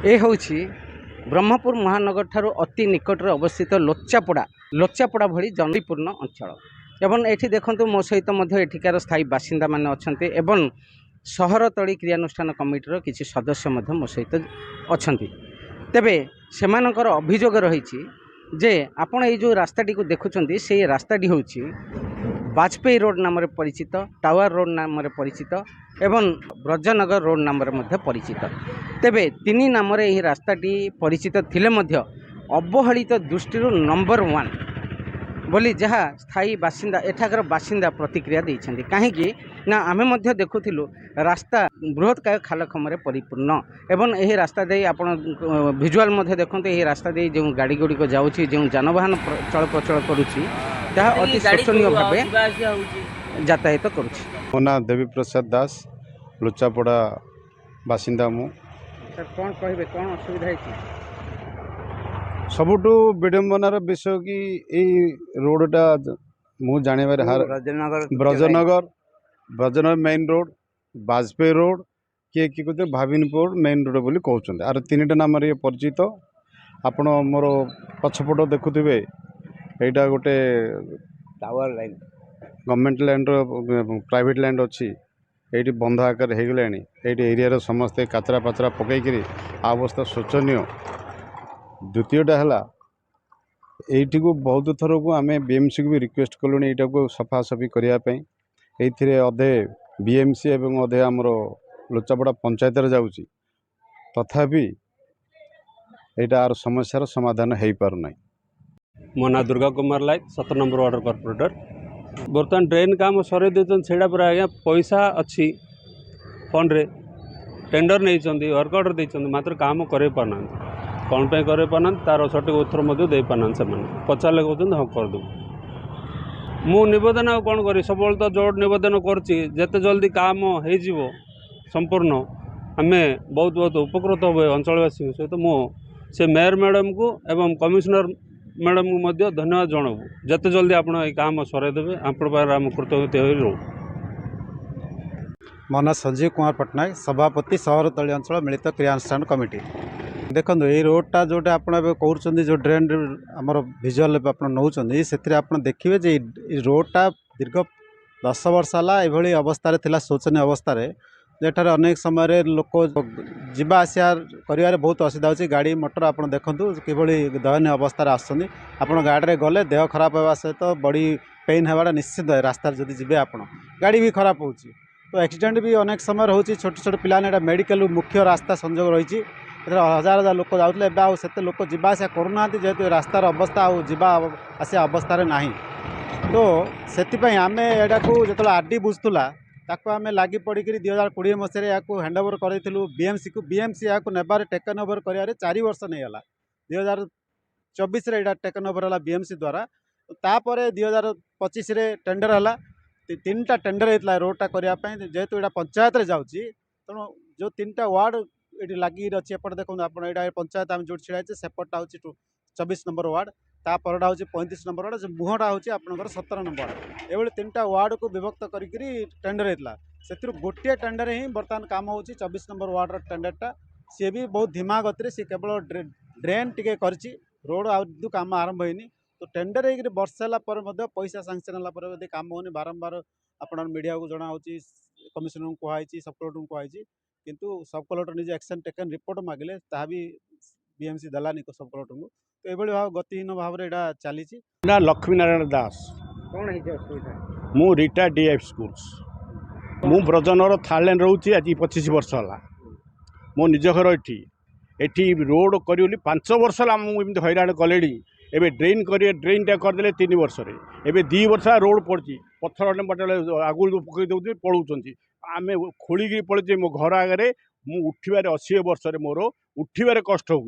ए हूँ ब्रह्मपुर महानगर ठारू अति निकट में अवस्थित लोचापड़ा भली जनपूर्ण अंचल एवं ये देखूँ मो सहित एठिकार स्थायी बासिंदा मान अच्छा एवं सहर तली क्रियानुष्ठान कमिटर किसी सदस्य मो सहित अच्छा तेबे सेमानकर अभियोग रही जे आपण ये जो रास्ताटी को देखुं से रास्ताटी हूँ वाजपेयी रोड नाम परिचित टावर रोड नाम परिचित एवं ब्रजनगर रोड नाम परिचित तेबे तीन नाम यह रास्ताटी परिचित थिले मध्य अवहेलित दृष्टि नंबर 1 बोली जहाँ स्थायी बासिंदा एठाकर बासिंदा प्रतिक्रिया देइछन्ति काहेकि ना आमे मध्य देखुथिलु रास्ता बृहत्काय खालखमरे परिपूर्ण एवं यही रास्ता दे आपण विजुअल मध्य देखते यही रास्ता दे जो गाड़ी गुड़िक जाऊँगी जो जानवाहन चल प्रचल करुच्ची ताहा अति शोचनीय भाव यातायात करुच्ची। मो ना देवी प्रसाद दास लुचापड़ा बासिंदा मु सर कौन कहे कौन असुविधा है सबुठु विडंबनार विषय कि रोडटा मु जानिबार Brajanagar main road Vajpayee road किए किए कहते भाविनपुर मेन रोड बोली कहते आर तीन नाम ये परिचित आपण मोर पछपट देखुवे यहाँ गोटे tower line government land private land अच्छी ये बंध आकार हो गला ये एरिया समस्ते काचरा पाचरा पकईकि अवस्था शोचनीय। द्वितीयटा है यही को बहुत थर को आम बीएमसी को भी रिक्वेस्ट कलुँ यहाँ को सफासफी करने ये अधे बीएमसी एवं अधे आमर लोचापड़ा पंचायत जाऊँगी तथापि यहाँ आर समस्यार समाधान हो पारना। मो ना Durga Kumar like 17 number ward corporator बर्तमान ड्रेन काम सर देते से आज्ञा पैसा अच्छी फंड रे टेंडर नहीं वर्क ऑर्डर देते मात्र काम कर पारना कौन पे कर पारना तार सठिक उत्तर दे पारना से पचारे कहते हाँ करदे मु नवेदन आ कौन करी सब तो जोड़ नवेदन करते जल्दी काम हो संपूर्ण आम बहुत बहुत उपकृत हुए अंचलवासी सहित मु से मेयर मैडम को एवं कमिशनर मैडम को मध्य धन्यवाद जनाबू जिते जल्दी आप काम सरदेवे आम कृतज्ञ रो। मो ना संजीव कुमार पट्टनायक सभापति सहर तली अंचल मिलित क्रियानुष्ठान कमिटी। देखो ये रोडटा जोटा आप कहते जो ड्रेन आमर भिजुआल आप नौ से आप देखिए जे रोडटा दीर्घ 10 वर्ष है अवस्था शोचनीय अवस्था जेठार अनेक समय लोक जीवा आसिया कर बहुत असुविधा होची गाड़ी मोटर आप देखु किभली दयनीय अवस्था आसुँच आप गाड़ी गले देह खराब होगा सहित बड़ी पेन होगा निश्चित है रास्तार जब जी आप गाड़ी भी खराब हो तो एक्सीडेंट भी अनेक समय हो छोट छोट पिलाने मेडिकल मुख्य रास्ता संजोग रही हजार हजार लोक जाते से लोक जीवा आसिया करूना जेहेतु रास्तार अवस्था आवा आसिया अवस्था ना तो से आम यहाँ को जो आरडी बुझुला ताको आम लगी पड़ी 2020 मसीह या हैंडओवर करूँ बीएमसी को बीएमसी या नेबार टेकन ओवर कर 4 वर्ष नहीं गला 2024 यहाँ टेकन ओवर है बीएमसी द्वारा तापर 2025 टेंडर है 3टा टेंडर होता है रोडटा करने जेहेतु यहाँ पंचायत जाऊँगी तेणु जो 3टा वार्ड ये लगी अच्छी एपट देखो आप पंचायत आम जो छिड़ा सेपटा हूँ 24 नंबर वार्ड तापरटा हूँ 35 नंबर वार्ड मुहटा हूँ आपंकर 17 नंबर वार्ड ये 3टा वार्ड को विभक्त करी टेंडर होता से गोटे टेंडर ही बर्तमान काम हो 24 नंबर वार्डर टेंडरटा सी भी बहुत धीमा गति सी केवल ड्रेन टी कर रोड आदि काम आरंभ होनी तो टेंडर हो वर्षे पैसा सांक्शन है काम होनी बारंबार आप मीडिया को जना कमिशनर को कहुई सब कलेक्टर को कहुई किंतु सब कलेक्टर निजे एक्शन टेकन रिपोर्ट मागिले ता भी बीएमसी देलानी सब कलेक्टर को तो ये भाव गतिहीन भाव में यहाँ चली ना लक्ष्मीनारायण दास कौन है असुविधा मु रिटायर्ड डीएफ स्कूल्स मु ब्रजनगर थाईलैंड रोचे आज 25 वर्ष है मो निज घर ये रोड करी 5 वर्ष है मुझे हैरान कले एवं ड्रेन कर ड्रेनटा करदे 3 वर्ष एवं 2 वर्ष रोड पड़ी पत्थर पटे आगुल पकई दे पड़ाऊँ आम खोलिकी पड़े मो घर आगे मु उठवार 80 वर्ष मोर उठवार कष्ट हो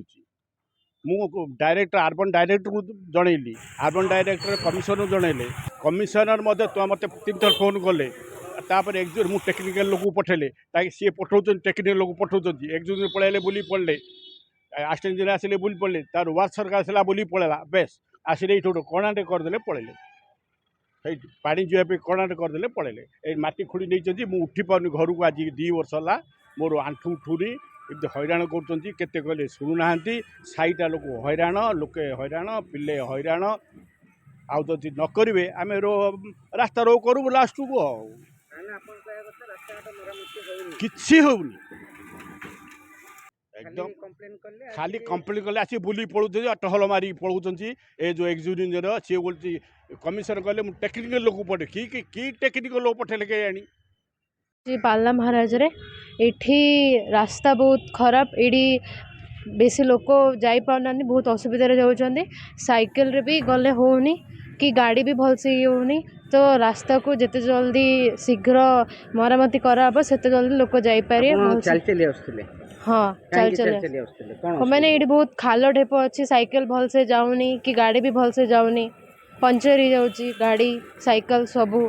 मु डायरेक्टर अर्बन डायरेक्टर को जनइली अर्बन डायरेक्टर कमिशनर जनइले कमिशनर मत 3 थर फोन कले तापर एक्जुट मु टेक्निकल लोक पठेले सी पठाऊँ टेक्निकल लोक पठाऊँ एक्जुट पलैले बुली पड़े असिस्टेंट इंजीनियर आसिले बुली पड़े तार वार्ड सरकार आसला बुली पड़ेगा बेस आसिले ये कणाटे करदे पलैले पानी जावाई कणाटे करदे पलैले ये मटी खोड़ी नहीं मुझे उठी पानी घर को आज 2 वर्ष है मोर आंठू ठूरी ଏମିତି ହଇରାଣ କରୁଛନ୍ତି। କେତେ କହିଲେ ଶୁଣୁନାହାନ୍ତି। ସାଇଟା ଲୋକ ହଇରାଣ, ଲୋକେ ହଇରାଣ, ପିଲେ ହଇରାଣ। ଆଉ ଯଦି ନ କରିବେ ଆମେ ରାସ୍ତା ରୋକ କରିବୁ ଲାଷ୍ଟକୁ। ଆଉ କିଛି ହେଉନି। একদম খালি কমপ্লেন কলে আসি বুলি পড়ুଛନ୍ତି, ଟହଲ ମାରି ପଳଉଛନ୍ତି। ଏ ଯେଉଁ ଏକ୍ଜିକ୍ୟୁଟିଭର ସିଏ ବୋଲଛି କମିଶନ କହିଲେ ମୁଁ ଟେକ୍ନିକାଲ ଲୋକ ପଠେ କି ଟେକ୍ନିକାଲ ଲୋକ ପଠେଇଲେ କେଜାଣି। ପାଲା ମହାରାଜରେ ଏଠି ରାସ୍ତା ବହୁତ ଖରାପ। ଏଠି ବେଶୀ ଲୋକ ଯାଇପାରୁନାହାନ୍ତି, ବହୁତ ଅସୁବିଧାରେ ଯାଉଛନ୍ତି। ସାଇକେଲରେ ବି ଗଲେ ହେଉନି କି ଗାଡ଼ି ବି ଭଲସେ ହେଉନି। ତ ରାସ୍ତାକୁ ଯେତେ ଜଲ୍ଦି ଶୀଘ୍ର ମରାମତି କରାହେବ ସେତେ ଜଲ୍ଦି ଲୋକ ଯାଇପାରିବେ। ଚାଲି ଚାଲି ଆସୁଥିଲେ? ହଁ, ଚାଲି ଚାଲି ଆସୁଥିଲେ। ମାନେ ଏଇଠି ବହୁତ ଖାଲ ଢେପ ଅଛି। ସାଇକେଲ ଭଲସେ ଯାଉନି କି ଗାଡ଼ି ବି ଭଲସେ ଯାଉନି। ପଙ୍କଚର ହେଇଯାଉଛି ଗାଡ଼ି ସାଇକେଲ ସବୁ।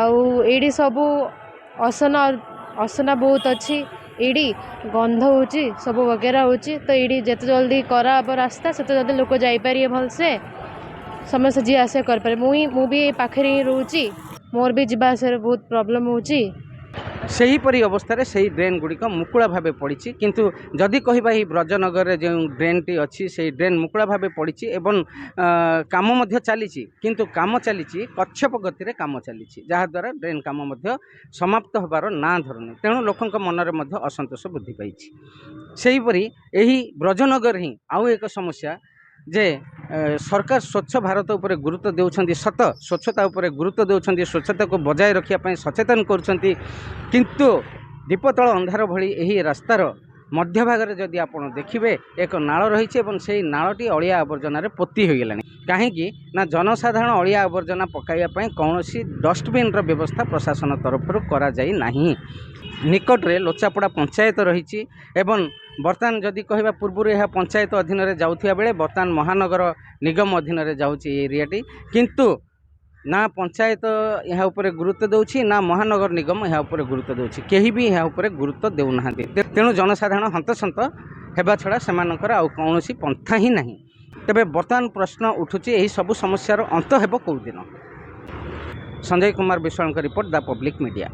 ଆଉ ଏଇଠି ସବୁ ଅସନା ବହୁତ ଅଛି। ଏଇଠି ଗନ୍ଧ ହେଉଛି, ସବୁ ବଗେରା ହେଉଛି। ତ ଏଇଠି ଯେତେ ଜଲ୍ଦି କରାହେବ ରାସ୍ତା ସେତେ ଜଲ୍ଦି ଲୋକ ଯାଇପାରିବେ ଭଲସେ। ସମସ୍ତେ ଯିଏ ଆସିବା କରିପାରିବେ। ମୁଁ ବି ଏଇ ପାଖରେ ହିଁ ରହୁଛି। ମୋର ବି ଯିବା ଆସିବାରେ ବହୁତ ପ୍ରୋବ୍ଲେମ୍ ହେଉଛି। ସେହିପରି ଅବସ୍ଥାରେ ସେହି ଡ୍ରେନ୍ ଗୁଡ଼ିକ ମୁକୁଳା ଭାବେ ପଡ଼ିଛି। କିନ୍ତୁ ଯଦି କହିବା ଏହି ବ୍ରଜନଗରରେ ଯେଉଁ ଡ୍ରେନ୍ଟି ଅଛି ସେହି ଡ୍ରେନ୍ ମୁକୁଳା ଭାବେ ପଡ଼ିଛି ଏବଂ କାମ ମଧ୍ୟ ଚାଲିଛି। କିନ୍ତୁ କାମ ଚାଲିଛି କଚ୍ଛପ ଗତିରେ କାମ ଚାଲିଛି, ଯାହାଦ୍ୱାରା ଡ୍ରେନ୍ କାମ ମଧ୍ୟ ସମାପ୍ତ ହେବାର ନାଁ ଧରୁନି। ତେଣୁ ଲୋକଙ୍କ ମନରେ ମଧ୍ୟ ଅସନ୍ତୋଷ ବୃଦ୍ଧି ପାଇଛି। ସେହିପରି ଏହି ବ୍ରଜନଗର ହିଁ ଆଉ ଏକ ସମସ୍ୟା ଯେ ସରକାର ସ୍ୱଚ୍ଛ ଭାରତ ଉପରେ ଗୁରୁତ୍ୱ ଦେଉଛନ୍ତି ସତ, ସ୍ୱଚ୍ଛତା ଉପରେ ଗୁରୁତ୍ୱ ଦେଉଛନ୍ତି, ସ୍ୱଚ୍ଛତାକୁ ବଜାୟ ରଖିବା ପାଇଁ ସଚେତନ କରୁଛନ୍ତି। କିନ୍ତୁ ଦୀପତଳ ଅନ୍ଧାର ଭଳି ଏହି ରାସ୍ତାର ମଧ୍ୟଭାଗରେ ଯଦି ଆପଣ ଦେଖିବେ ଏକ ନାଳ ରହିଛି ଏବଂ ସେହି ନାଳଟି ଅଳିଆ ଆବର୍ଜନାରେ ପୋତି ହୋଇଗଲାଣି। କାହିଁକି ନା ଜନସାଧାରଣ ଅଳିଆ ଆବର୍ଜନା ପକାଇବା ପାଇଁ କୌଣସି ଡଷ୍ଟବିନ୍ର ବ୍ୟବସ୍ଥା ପ୍ରଶାସନ ତରଫରୁ କରାଯାଇ ନାହିଁ। ନିକଟରେ ଲୋଚାପଡ଼ା ପଞ୍ଚାୟତ ରହିଛି ଏବଂ ବର୍ତ୍ତମାନ ଯଦି କହିବା ପୂର୍ବରୁ ଏହା ପଞ୍ଚାୟତ ଅଧୀନରେ ଯାଉଥିବା ବେଳେ ବର୍ତ୍ତମାନ ମହାନଗର ନିଗମ ଅଧୀନରେ ଯାଉଛି ଏ ଏରିଆଟି। କିନ୍ତୁ ନା ପଞ୍ଚାୟତ ଏହା ଉପରେ ଗୁରୁତ୍ୱ ଦେଉଛି, ନା ମହାନଗର ନିଗମ ଏହା ଉପରେ ଗୁରୁତ୍ୱ ଦେଉଛି। କେହି ବି ଏହା ଉପରେ ଗୁରୁତ୍ୱ ଦେଉନାହାନ୍ତି। ତେଣୁ ଜନସାଧାରଣ ହନ୍ତସନ୍ତ ହେବା ଛଡ଼ା ସେମାନଙ୍କର ଆଉ କୌଣସି ପନ୍ଥା ହିଁ ନାହିଁ। ତେବେ ବର୍ତ୍ତମାନ ପ୍ରଶ୍ନ ଉଠୁଛି ଏହି ସବୁ ସମସ୍ୟାର ଅନ୍ତ ହେବ କେଉଁଦିନ? ସଞ୍ଜୟ କୁମାର ବିଶ୍ୱାଳଙ୍କ ରିପୋର୍ଟ, ଦ ପବ୍ଲିକ୍ ମିଡ଼ିଆ।